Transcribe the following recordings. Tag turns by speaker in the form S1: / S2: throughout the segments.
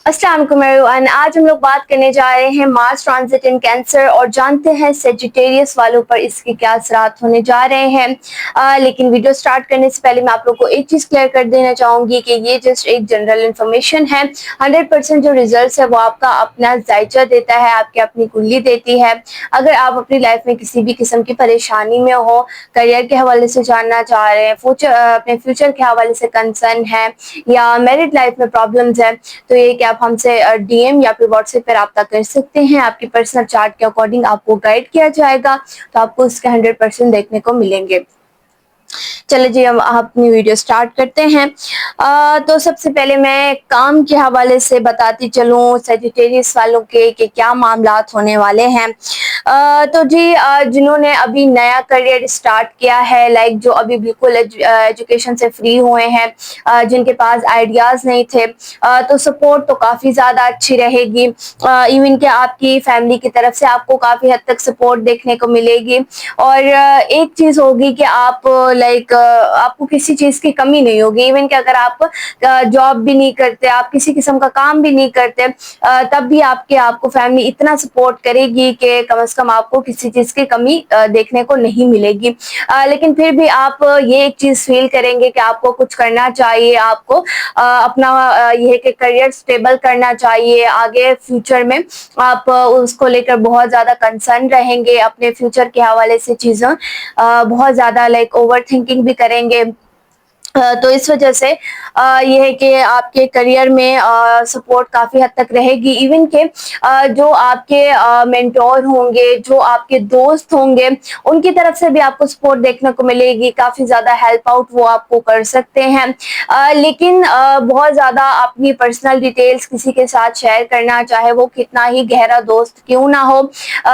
S1: अस्सलाम वालेकुम एवरीवन। आज हम लोग बात करने जा रहे हैं मार्स ट्रांजिट इन कैंसर और जानते हैं सेजिटेरियस वालों पर इसके क्या असरात होने जा रहे हैं। लेकिन वीडियो स्टार्ट करने से पहले मैं आप लोग को एक चीज़ क्लियर कर देना चाहूँगी कि ये जस्ट एक जनरल इन्फॉर्मेशन है। 100% जो रिजल्ट है वो आपका अपना जायजा देता है, आपकी अपनी कुंडली देती है। अगर आप अपनी लाइफ में किसी भी किस्म की परेशानी में हो, करियर के हवाले से जानना चाह रहे हैं, अपने फ्यूचर के हवाले से कंसर्न है या मैरिड लाइफ में प्रॉब्लम्स है, तो ये कि आप हमसे डीएम या फिर व्हाट्सएप पर रब्ता कर सकते हैं। आपकी पर्सनल चार्ट के अकॉर्डिंग आपको गाइड किया जाएगा, तो आपको इसके 100% देखने को मिलेंगे। चलो जी, हम अपनी वीडियो स्टार्ट करते हैं। तो सबसे पहले मैं काम के हवाले से बताती चलूँ सेजिटेरियस वालों के कि क्या मामलात होने वाले हैं। तो जी, जिन्होंने अभी नया करियर स्टार्ट किया है, लाइक जो अभी बिल्कुल एजुकेशन से फ्री हुए हैं, जिनके पास आइडियाज़ नहीं थे, तो सपोर्ट तो काफ़ी ज़्यादा अच्छी रहेगी। इवन कि आपकी फैमिली की तरफ से आपको काफ़ी हद तक सपोर्ट देखने को मिलेगी। और एक चीज़ होगी कि आप लाइक आपको किसी चीज़ की कमी नहीं होगी। इवन कि अगर आप जॉब भी नहीं करते, आप किसी किस्म का काम भी नहीं करते, तब भी आपको फैमिली इतना सपोर्ट करेगी कि कम से कम आपको किसी चीज़ की कमी देखने को नहीं मिलेगी। लेकिन फिर भी आप ये एक चीज़ फील करेंगे कि आपको कुछ करना चाहिए, आपको अपना ये कि करियर स्टेबल करना चाहिए। आगे फ्यूचर में आप उसको लेकर बहुत ज़्यादा कंसर्न रहेंगे, अपने फ्यूचर के हवाले से चीज़ें बहुत ज़्यादा लाइक ओवर थिंकिंग भी करेंगे। तो इस वजह से ये है कि आपके करियर में सपोर्ट काफ़ी हद तक रहेगी। इवन के जो आपके मेंटोर होंगे, जो आपके दोस्त होंगे, उनकी तरफ से भी आपको सपोर्ट देखने को मिलेगी। काफ़ी ज़्यादा हेल्प आउट वो आपको कर सकते हैं। लेकिन बहुत ज़्यादा अपनी पर्सनल डिटेल्स किसी के साथ शेयर करना, चाहे वो कितना ही गहरा दोस्त क्यों ना हो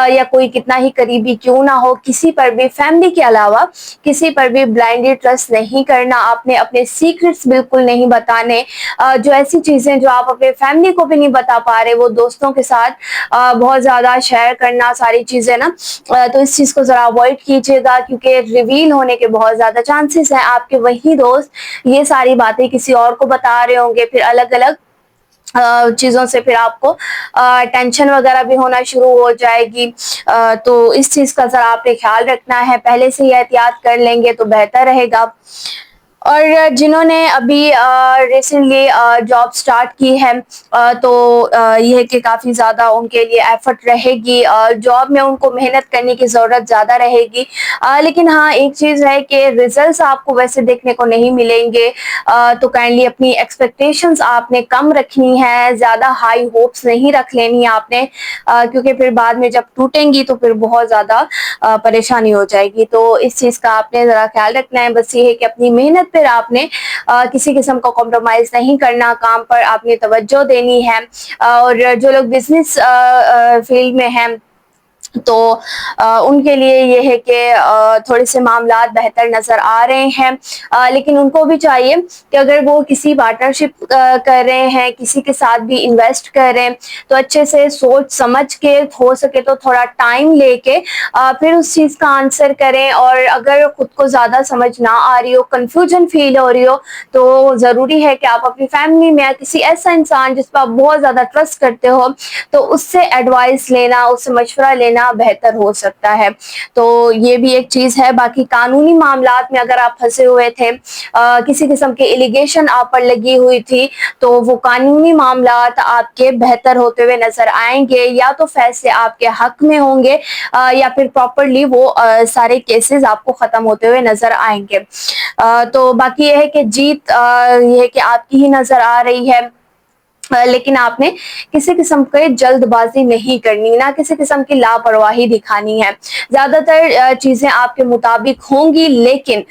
S1: या कोई कितना ही करीबी क्यों ना हो, किसी पर भी, फैमिली के अलावा किसी पर भी ब्लाइंडली ट्रस्ट नहीं करना। आपने अपने सीक्रेट्स बिल्कुल नहीं बताने। जो ऐसी चीजें जो आप अपने फैमिली को भी नहीं बता पा रहे, वो दोस्तों के साथ बहुत ज्यादा शेयर करना, सारी चीजें ना, तो इस चीज को जरा अवॉइड कीजिएगा, क्योंकि रिवील होने के बहुत ज्यादा चांसेस हैं। आपके वही दोस्त ये सारी बातें किसी और को बता रहे होंगे, फिर अलग अलग चीज़ों से फिर आपको टेंशन वगैरह भी होना शुरू हो जाएगी। तो इस चीज़ का ज़रा आपने ख्याल रखना है, पहले से ही एहतियात कर लेंगे तो बेहतर रहेगा। और जिन्होंने अभी रिसेंटली जॉब स्टार्ट की है, तो ये है कि काफ़ी ज़्यादा उनके लिए एफर्ट रहेगी। जॉब में उनको मेहनत करने की ज़रूरत ज़्यादा रहेगी। लेकिन हाँ, एक चीज़ है कि रिजल्ट्स आपको वैसे देखने को नहीं मिलेंगे। तो काइंडली अपनी एक्सपेक्टेशंस आपने कम रखनी है, ज़्यादा हाई होप्स नहीं रख लेनी है आपने, क्योंकि फिर बाद में जब टूटेंगी तो फिर बहुत ज़्यादा परेशानी हो जाएगी। तो इस चीज़ का आपने ज़रा ख्याल रखना है। बस ये है कि अपनी मेहनत पर आपने किसी किस्म का कॉम्प्रोमाइज़ नहीं करना, काम पर आपने तवज्जो देनी है। और जो लोग बिजनेस फील्ड में हैं, तो उनके लिए ये है कि थोड़े से मामलात बेहतर नज़र आ रहे हैं। लेकिन उनको भी चाहिए कि अगर वो किसी पार्टनरशिप कर रहे हैं, किसी के साथ भी इन्वेस्ट कर रहे हैं, तो अच्छे से सोच समझ के, हो सके तो थोड़ा टाइम लेके फिर उस चीज़ का आंसर करें। और अगर खुद को ज़्यादा समझ ना आ रही हो, कन्फ्यूजन फील हो रही हो, तो ज़रूरी है कि आप अपनी फैमिली में या किसी ऐसा इंसान जिस पर आप बहुत ज़्यादा ट्रस्ट करते हो, तो उससे एडवाइस लेना, उससे मशवरा लेना बेहतर हो सकता है। तो ये भी एक चीज़ है। बाकी कानूनी मामलात में अगर आप फंसे हुए थे, किसी किस्म के एलिगेशन आप पर लगी हुई थी, तो वो कानूनी मामलात आपके बेहतर होते हुए नजर आएंगे। या तो फैसले आपके हक में होंगे, या फिर प्रॉपरली वो सारे केसेस आपको खत्म होते हुए नजर आएंगे। तो बाकी ये है कि जीत ये है कि आपकी ही नजर आ रही है। लेकिन आपने किसी किस्म की जल्दबाजी नहीं करनी, ना किसी किस्म की लापरवाही दिखानी है। ज़्यादातर चीज़ें आपके मुताबिक होंगी, लेकिन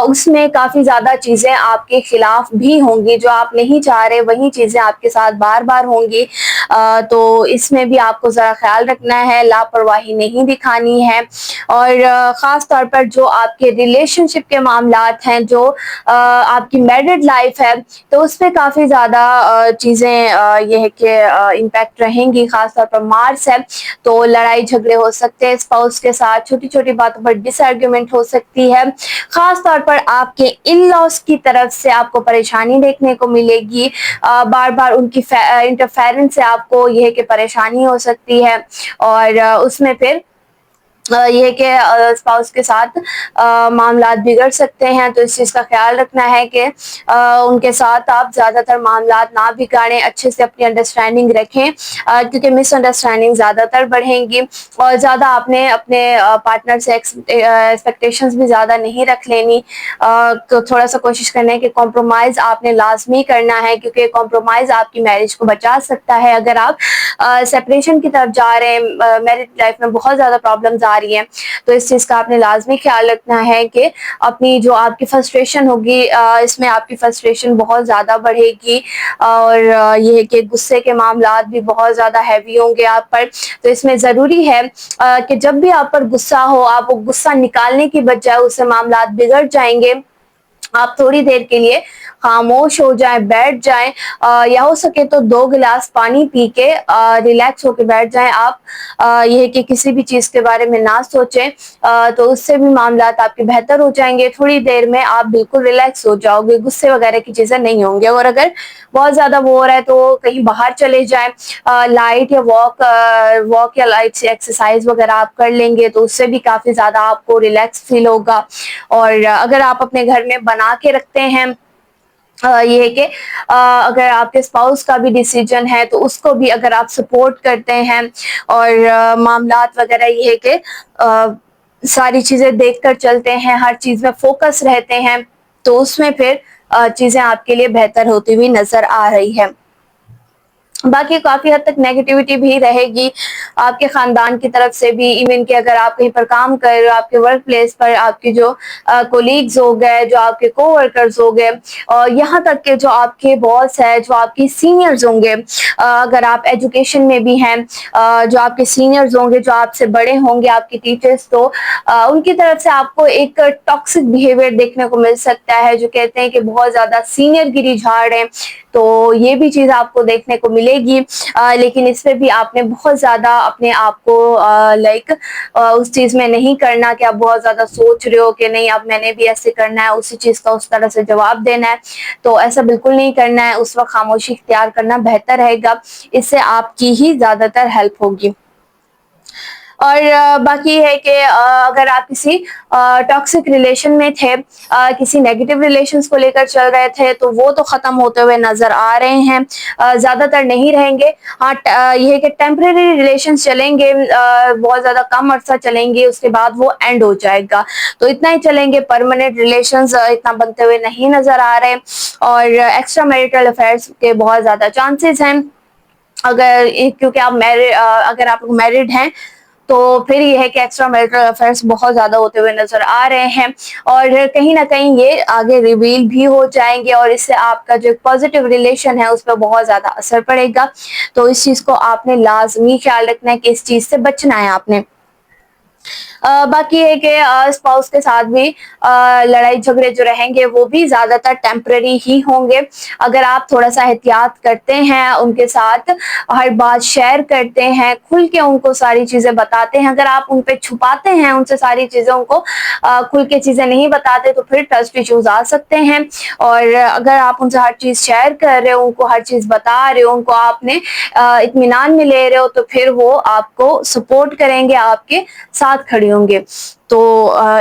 S1: उसमें काफ़ी ज़्यादा चीज़ें आपके खिलाफ भी होंगी। जो आप नहीं चाह रहे वही चीज़ें आपके साथ बार बार होंगी। تو اس میں بھی آپ کو ذرا خیال رکھنا ہے، لاپرواہی نہیں دکھانی ہے، اور خاص طور پر جو آپ کے ریلیشن شپ کے معاملات ہیں، جو آپ کی میرڈ لائف ہے، تو اس پہ کافی زیادہ چیزیں یہ ہے کہ امپیکٹ رہیں گی. خاص طور پر مارس ہے تو لڑائی جھگڑے ہو سکتے ہیں اسپاؤس کے ساتھ، چھوٹی چھوٹی باتوں پر ڈس آرگیومنٹ ہو سکتی ہے. خاص طور پر آپ کے ان لاس کی طرف سے آپ کو پریشانی دیکھنے کو ملے گی، بار بار ان کی انٹرفیرنس سے آپ کو یہ ہے کہ پریشانی ہو سکتی ہے، اور اس میں پھر یہ کہ اسپاؤس کے ساتھ معاملات بگڑ سکتے ہیں. تو اس چیز کا خیال رکھنا ہے کہ ان کے ساتھ آپ زیادہ تر معاملات نہ بگاڑیں، اچھے سے اپنی انڈرسٹینڈنگ رکھیں، کیونکہ مس انڈرسٹینڈنگ زیادہ تر بڑھیں گی. اور زیادہ آپ نے اپنے پارٹنر سے ایکسپیکٹیشنز بھی زیادہ نہیں رکھ لینی، تو تھوڑا سا کوشش کرنا ہے کہ کمپرومائز آپ نے لازمی کرنا ہے، کیونکہ کمپرومائز آپ کی میرج کو بچا سکتا ہے. اگر آپ سیپریشن کی طرف جا رہے ہیں، میرج لائف میں بہت زیادہ پرابلمز آ رہی ہیں، تو اس چیز کا آپ نے لازمی خیال رکھنا ہے کہ اپنی جو آپ کی فرسٹریشن ہوگی، اس میں آپ کی فرسٹریشن بہت زیادہ بڑھے گی، اور یہ ہے کہ غصے کے معاملات بھی بہت زیادہ ہیوی ہوں گے آپ پر. تو اس میں ضروری ہے کہ جب بھی آپ پر غصہ ہو، آپ وہ غصہ نکالنے کی بجائے اس سے معاملات بگڑ جائیں گے، آپ تھوڑی دیر کے لیے خاموش ہو جائیں، بیٹھ جائیں، یا ہو سکے تو 2 گلاس پانی پی کے ریلیکس ہو کے بیٹھ جائیں. آپ یہ کہ کسی بھی چیز کے بارے میں نہ سوچیں، تو اس سے بھی معاملات آپ کے بہتر ہو جائیں گے. تھوڑی دیر میں آپ بالکل ریلیکس ہو جاؤ گے، غصے وغیرہ کی چیزیں نہیں ہوں گے. اور اگر بہت زیادہ وہ ہو رہا ہے تو کہیں باہر چلے جائیں، لائٹ یا واک یا لائٹ سے ایکسرسائز وغیرہ آپ کر لیں گے، تو اس سے بھی کافی زیادہ آپ کو ریلیکس فیل ہوگا. اور اگر آپ اپنے گھر میں بنا کے رکھتے ہیں، یہ ہے کہ اگر آپ کے اسپاؤس کا بھی ڈیسیجن ہے تو اس کو بھی اگر آپ سپورٹ کرتے ہیں، اور معاملات وغیرہ یہ ہے کہ ساری چیزیں دیکھ کر چلتے ہیں، ہر چیز میں فوکس رہتے ہیں، تو اس میں پھر چیزیں آپ کے لیے بہتر ہوتی ہوئی نظر آ رہی ہے. باقی کافی حد تک نیگیٹیوٹی بھی رہے گی آپ کے خاندان کی طرف سے بھی، ایون کہ اگر آپ کہیں پر کام کر رہے ہو، آپ کے ورک پلیس پر آپ کے جو کولیگز ہو گئے، جو آپ کے کو ورکرز ہو گئے، اور یہاں تک کہ جو آپ کے باس ہے، جو آپ کی سینئرز ہوں گے، اگر آپ ایجوکیشن میں بھی ہیں، جو آپ کے سینئرز ہوں گے، جو آپ سے بڑے ہوں گے، آپ کے ٹیچرز، تو ان کی طرف سے آپ کو ایک ٹاکسک بیہیویئر دیکھنے کو مل سکتا ہے، جو کہتے ہیں کہ بہت زیادہ سینئر گری جھاڑ رہے ہیں. تو یہ بھی چیز آپ کو دیکھنے کو ملے گی، لیکن اس میں بھی آپ نے بہت زیادہ اپنے آپ کو اس چیز میں نہیں کرنا کہ آپ بہت زیادہ سوچ رہے ہو کہ نہیں اب میں نے بھی ایسے کرنا ہے، اسی چیز کا اس طرح سے جواب دینا ہے. تو ایسا بالکل نہیں کرنا ہے، اس وقت خاموشی اختیار کرنا بہتر رہے گا، اس سے آپ کی ہی زیادہ تر ہیلپ ہوگی. اور باقی ہے کہ اگر آپ کسی ٹاکسک ریلیشن میں تھے، کسی نیگیٹو ریلیشنز کو لے کر چل رہے تھے، تو وہ تو ختم ہوتے ہوئے نظر آ رہے ہیں، زیادہ تر نہیں رہیں گے. ہاں، یہ ہے کہ ٹیمپریری ریلیشنز چلیں گے، بہت زیادہ کم عرصہ چلیں گے، اس کے بعد وہ اینڈ ہو جائے گا. تو اتنا ہی چلیں گے، پرماننٹ ریلیشنز اتنا بنتے ہوئے نہیں نظر آ رہے. اور ایکسٹرا میریٹل افیئرس کے بہت زیادہ چانسز ہیں، کیونکہ اگر آپ میرڈ ہیں تو پھر یہ ہے کہ ایکسٹرا میریٹل افیئرس بہت زیادہ ہوتے ہوئے نظر آ رہے ہیں، اور کہیں نہ کہیں یہ آگے ریویل بھی ہو جائیں گے، اور اس سے آپ کا جو پازیٹیو ریلیشن ہے اس پہ بہت زیادہ اثر پڑے گا. تو اس چیز کو آپ نے لازمی خیال رکھنا ہے کہ اس چیز سے بچنا ہے آپ نے. باقی ہے کہ اسپاؤس کے ساتھ بھی لڑائی جھگڑے جو رہیں گے وہ بھی زیادہ تر ٹیمپرری ہی ہوں گے. اگر آپ تھوڑا سا احتیاط کرتے ہیں، ان کے ساتھ ہر بات شیئر کرتے ہیں، کھل کے ان کو ساری چیزیں بتاتے ہیں، اگر آپ ان پہ چھپاتے ہیں ان سے ساری چیزوں کو، کھل کے چیزیں نہیں بتاتے، تو پھر ٹرسٹ ایشوز آ سکتے ہیں. اور اگر آپ ان سے ہر چیز شیئر کر رہے ہو، ان کو ہر چیز بتا رہے ہو، ان کو آپ نے اطمینان میں لے رہے ہو، تو پھر وہ آپ کو سپورٹ کریں گے، آپ کے ساتھ کھڑے ہوں گے. تو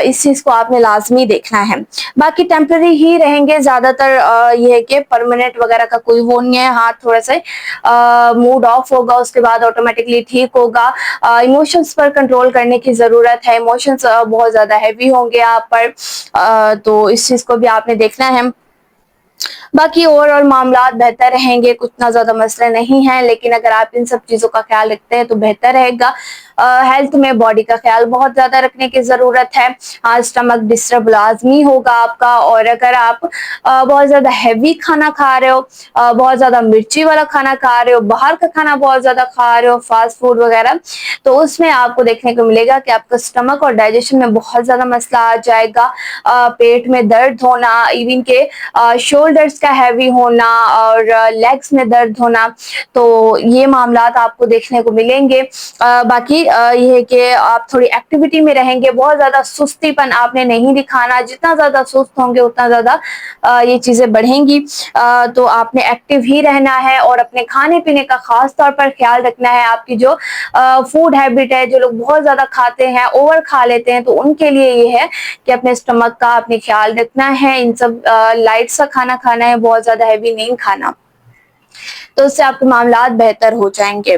S1: اس چیز کو آپ نے لازمی دیکھنا ہے. باقی ٹیمپرری ہی رہیں گے زیادہ تر، یہ ہے کہ پرماننٹ وغیرہ کا کوئی وہ نہیں ہے. ہاں، تھوڑا سا موڈ آف ہوگا، اس کے بعد آٹومیٹکلی ٹھیک ہوگا. ایموشنز پر کنٹرول کرنے کی ضرورت ہے، ایموشنز بہت زیادہ ہیوی ہوں گے آپ پر، تو اس چیز کو بھی آپ نے دیکھنا ہے. बाकी और मामलात बेहतर रहेंगे, उतना ज़्यादा मसले नहीं हैं, लेकिन अगर आप इन सब चीज़ों का ख्याल रखते हैं तो बेहतर रहेगा। हेल्थ में बॉडी का ख्याल बहुत ज़्यादा रखने की ज़रूरत है। स्टमक डिस्टर्ब लाज़मी होगा आपका, और अगर आप बहुत ज़्यादा हैवी खाना खा रहे हो, बहुत ज़्यादा मिर्ची वाला खाना खा रहे हो, बाहर का खाना बहुत ज़्यादा खा रहे हो, फास्ट फूड वगैरह, तो उसमें आपको देखने को मिलेगा कि आपका स्टमक और डाइजेशन में बहुत ज़्यादा मसला आ जाएगा। पेट में दर्द होना, इवन के शोल्डर्स का हैवी होना और लेग्स में दर्द होना, तो ये मामलात आपको देखने को मिलेंगे। बाकी ये है कि आप थोड़ी एक्टिविटी में रहेंगे, बहुत ज़्यादा सुस्तीपन आपने नहीं दिखाना, जितना ज़्यादा सुस्त होंगे उतना ज़्यादा ये चीज़ें बढ़ेंगी। तो आपने एक्टिव ही रहना है और अपने खाने पीने का खास तौर पर ख्याल रखना है। आपकी जो फूड हैबिट है, जो लोग बहुत ज़्यादा खाते हैं, ओवर खा लेते हैं, तो उनके लिए ये है कि अपने स्टमक का आपने ख्याल रखना है। इन सब लाइट सा खाना खाना है, बहुत ज़्यादा हैवी नहीं खाना, तो उससे आपके मामलात बेहतर हो जाएंगे।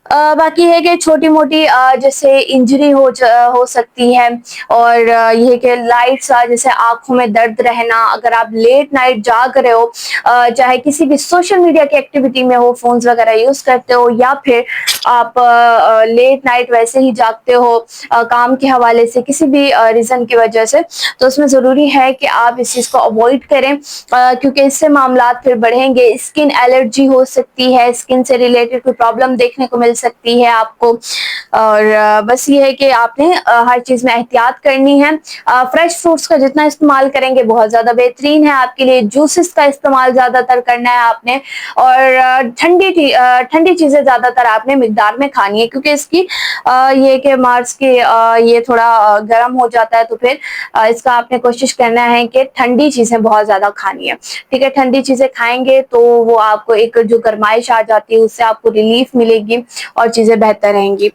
S1: बाकी है कि छोटी मोटी जैसे इंजरी हो सकती है, और ये है कि लाइट सा जैसे आंखों में दर्द रहना, अगर आप लेट नाइट जाग रहे हो, चाहे किसी भी सोशल मीडिया की एक्टिविटी में हो, फोन्स वगैरह यूज करते हो, या फिर आप लेट नाइट वैसे ही जागते हो काम के हवाले से, किसी भी रीजन की वजह से, तो उसमें जरूरी है कि आप इस चीज को अवॉइड करें, क्योंकि इससे मामलात फिर बढ़ेंगे। स्किन एलर्जी हो सकती है, स्किन से रिलेटेड कोई प्रॉब्लम देखने को मिल सकती है आपको, और बस ये है कि आपने हर चीज में एहतियात करनी है। फ्रेश फ्रूट्स का जितना इस्तेमाल करेंगे बहुत ज्यादा बेहतरीन है आपके लिए। जूसेस का इस्तेमाल ज्यादातर करना है आपने, और ठंडी चीजें ज्यादातर आपने मिकदार में खानी है, क्योंकि इसकी ये कि मार्च के ये थोड़ा गर्म हो जाता है, तो फिर इसका आपने कोशिश करना है कि ठंडी चीजें बहुत ज्यादा खानी है। ठीक है, ठंडी चीजें खाएंगे तो वो आपको एक जो गर्माइश आ जाती है उससे आपको रिलीफ मिलेगी और चीजें बेहतर रहेंगी।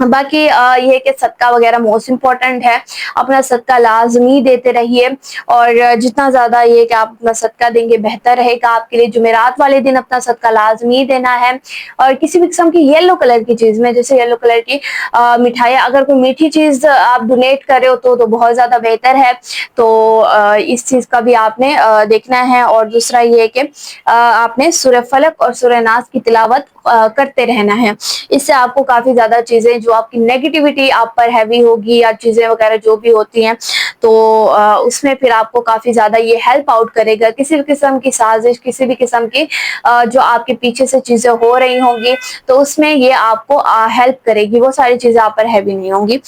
S1: बाकी ये कि सदका वगैरह मोस्ट इम्पोर्टेंट है, अपना सदका लाजमी देते रहिए, और जितना ज्यादा ये कि आप अपना सदका देंगे बेहतर रहेगा आपके लिए। जुमेरात वाले दिन अपना सदका लाजमी देना है, और किसी भी किस्म की येलो कलर की चीज में, जैसे येलो कलर की मिठाइयाँ, अगर कोई मीठी चीज आप डोनेट कर रहे हो तो बहुत ज्यादा बेहतर है। तो इस चीज का भी आपने देखना है। और दूसरा ये कि आपने सूरह फलक और सूरह नास की तिलावत करते रहना है। इससे आपको काफी ज्यादा चीजें, जो आपकी नेगेटिविटी आप पर हैवी होगी या चीजें वगैरह जो भी होती हैं, तो उसमें फिर आपको काफी ज्यादा ये हेल्प आउट करेगा। किसी भी किस्म की साजिश, किसी भी किस्म की जो आपके पीछे से चीजें हो रही होंगी, तो उसमें ये आपको हेल्प करेगी, वो सारी चीजें आप पर हैवी नहीं होंगी।